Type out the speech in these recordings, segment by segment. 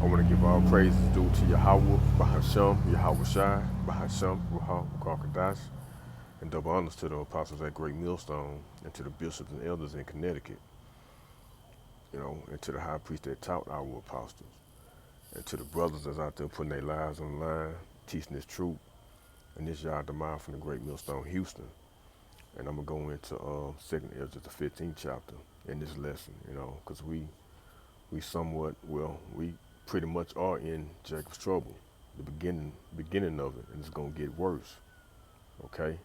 want to give all praises due to Yahweh, Bahasham, Yahweh Shai, Bahasham, Ruha, Garkadash, and double honors to the apostles at Great Millstone, and to the bishops and elders in Connecticut, and to the high priest that taught our apostles, and to the brothers that's out there putting their lives on the line, teaching this truth, and this Yah Damai from the Great Millstone, Houston. And I'm going to go into 2nd Ezra, the 15th chapter in this lesson, because we somewhat, we pretty much are in Jacob's trouble, the beginning of it, and it's gonna get worse. Okay,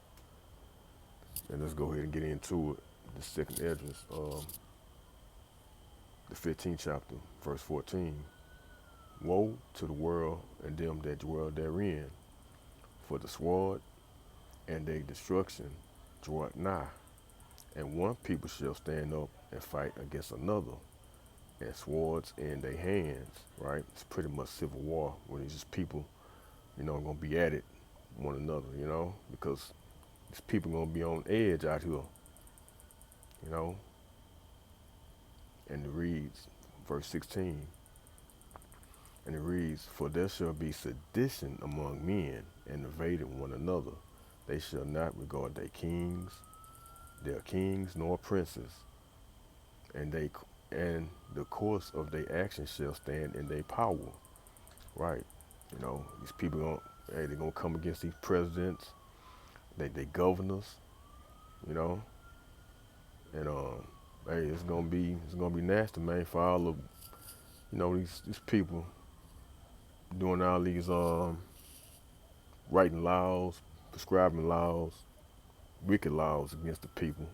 and let's go ahead and get into it. The 2nd Ezra, the 15th chapter, verse 14. Woe to the world and them that dwell therein, for the sword and their destruction draweth nigh, and one people shall stand up and fight against another, and swords in their hands, right? It's pretty much civil war when it's just people, gonna be at it one another, because these people gonna be on edge out here, you know. And it reads, verse 16, and it reads, for there shall be sedition among men, and invading one another. They shall not regard their kings nor princes, and the course of their actions shall stand in their power. Right. These people they're gonna come against these presidents, they governors, you know, and hey, it's gonna be nasty, man, for all of these people doing all these writing laws, prescribing laws, wicked laws against the people,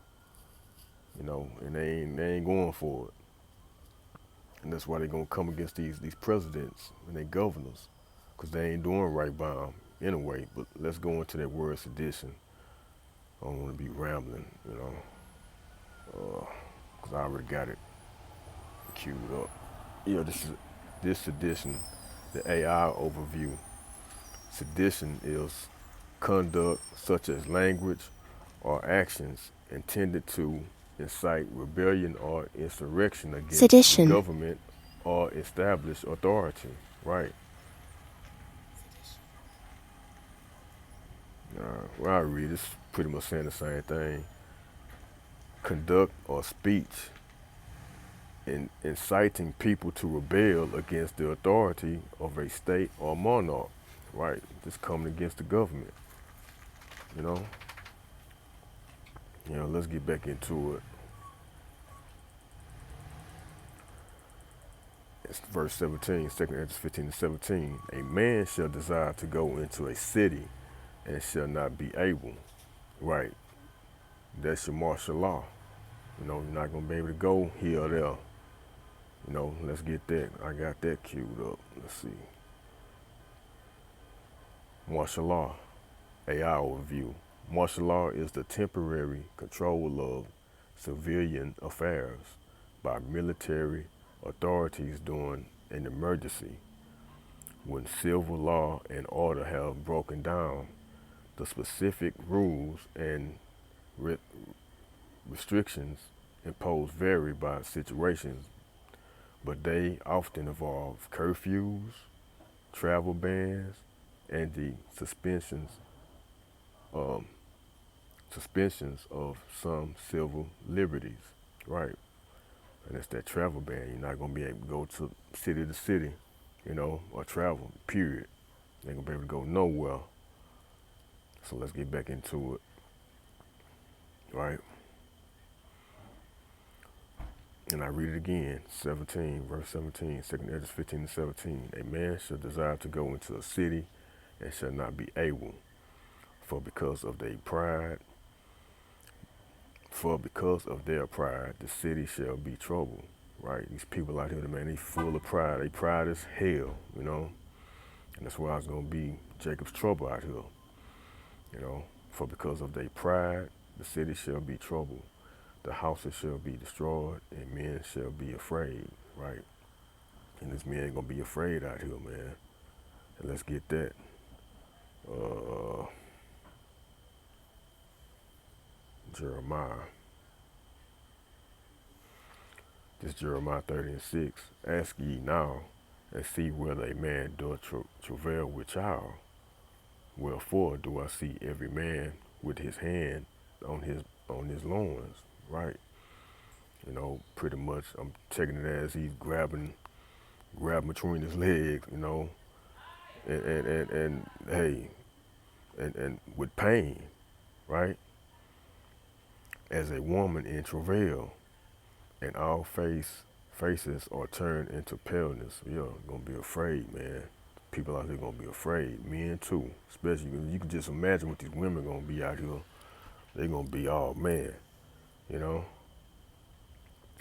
and they ain't going for it. And that's why they're gonna come against these presidents and their governors, because they ain't doing right by them anyway. But let's go into that word sedition. I don't want to be rambling, because I already got it queued up. This sedition, the AI overview. Sedition is conduct such as language or actions intended to incite rebellion or insurrection against the Sedition. government or established authority. Right. Well, I read it's pretty much saying the same thing. Conduct or speech in inciting people to rebel against the authority of a state or monarch. Right. Just coming against the government. You know. Let's get back into it. It's verse 17, 2nd Ezra 15 and 17. A man shall desire to go into a city and shall not be able. Right. That's your martial law. You're not going to be able to go here or there. Let's get that. I got that queued up. Let's see. Martial law, AI overview. Martial law is the temporary control of civilian affairs by military authorities during an emergency. When civil law and order have broken down, the specific rules and re- restrictions imposed vary by situations, but they often involve curfews, travel bans, and the um, suspensions of some civil liberties. Right. And it's that travel ban. You're not going to be able to go to city, or travel, period. You ain't going to be able to go nowhere. So let's get back into it. Right. And I read it again, 17, verse 17, 2nd Ezra 15 and 17. A man shall desire to go into a city and shall not be able, for because of their pride, the city shall be troubled. Right? These people out here, man, they full of pride. They pride is hell, And that's why it's going to be Jacob's trouble out here, For because of their pride, the city shall be troubled. The houses shall be destroyed, and men shall be afraid, right? And this man ain't gonna be afraid out here, man. And let's get that. Jeremiah. This Jeremiah 30 and 6. Ask ye now, and see whether a man doth travail with child. Wherefore do I see every man with his hand on his loins, right? Pretty much I'm taking it as he's grabbing between his legs, and hey, and with pain, right? As a woman in travail, and all faces are turned into paleness. You're gonna be afraid, man. People out here gonna be afraid. Men too, especially you can just imagine what these women gonna be out here. They gonna be all man, you know.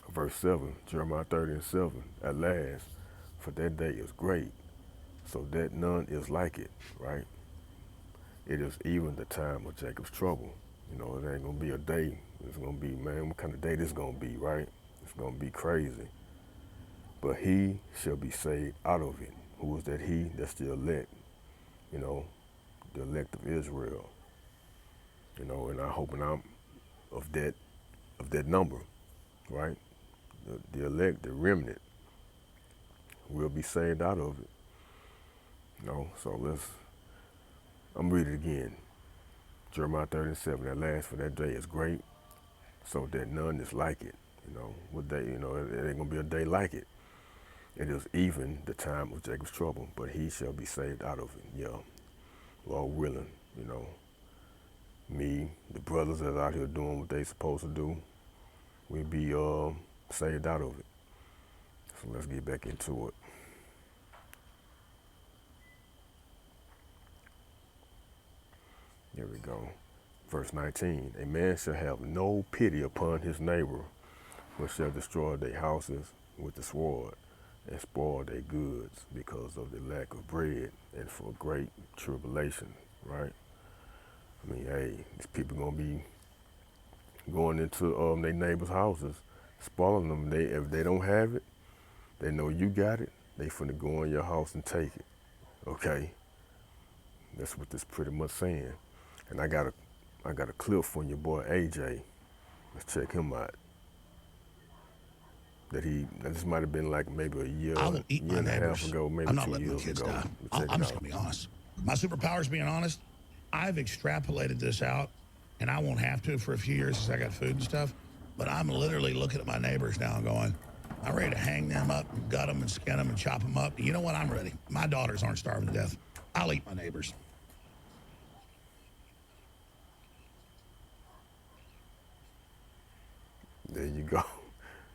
Verse 7, Jeremiah 30:7. At last, for that day is great, so that none is like it, right? It is even the time of Jacob's trouble. It ain't gonna be a day. It's gonna be, man, what kind of day this gonna be, right? It's gonna be crazy. But he shall be saved out of it. Who is that he? That's the elect, you know, the elect of Israel. And I hope and I'm of that number, right? The elect, the remnant, will be saved out of it. So I'm reading it again. Jeremiah 30:7, at last for that day is great, so that none is like it. What day, it ain't gonna be a day like it. It is even the time of Jacob's trouble, but he shall be saved out of it. Yeah, Lord willing, me, the brothers that are out here doing what they supposed to do, we be saved out of it. So let's get back into it. Here we go. Verse 19, a man shall have no pity upon his neighbor, but shall destroy their houses with the sword and spoil their goods because of the lack of bread and for great tribulation, right? I mean, hey, these people gonna be going into their neighbors' houses, spoiling them. If they don't have it, they know you got it. They finna go in your house and take it. Okay, that's what this pretty much saying. And I got a clip from your boy AJ. Let's check him out. This might have been like maybe a year, I will eat year my and a half neighbors. ago, maybe I'm not 2 letting my years kids ago. die. Check I'm it just out. gonna be honest. My superpower is being honest. I've extrapolated this out, and I won't have to for a few years because I got food and stuff. But I'm literally looking at my neighbors now and going, I'm ready to hang them up and gut them and skin them and chop them up. You know what? I'm ready. My daughters aren't starving to death. I'll eat my neighbors. There you go.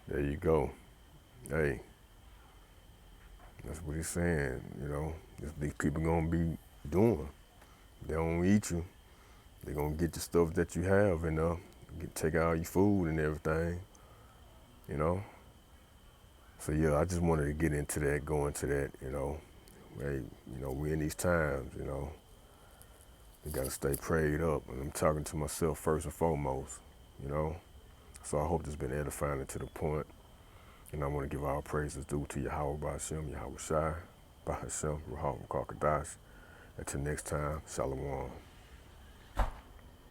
There you go. Hey, that's what he's saying. These people gonna be doing. They don't eat you. They gonna get the stuff that you have and take all your food and everything. You know. So yeah, I just wanted to get into that, go into that. Hey, we in these times. We gotta stay prayed up, and I'm talking to myself first and foremost. You know. So I hope this has been edifying and to the point. And I want to give all praises due to Yahweh Ba'Shem, Yahweh Shai, Ba'Hashem, Rahal Kakadash. Until next time, Shalom.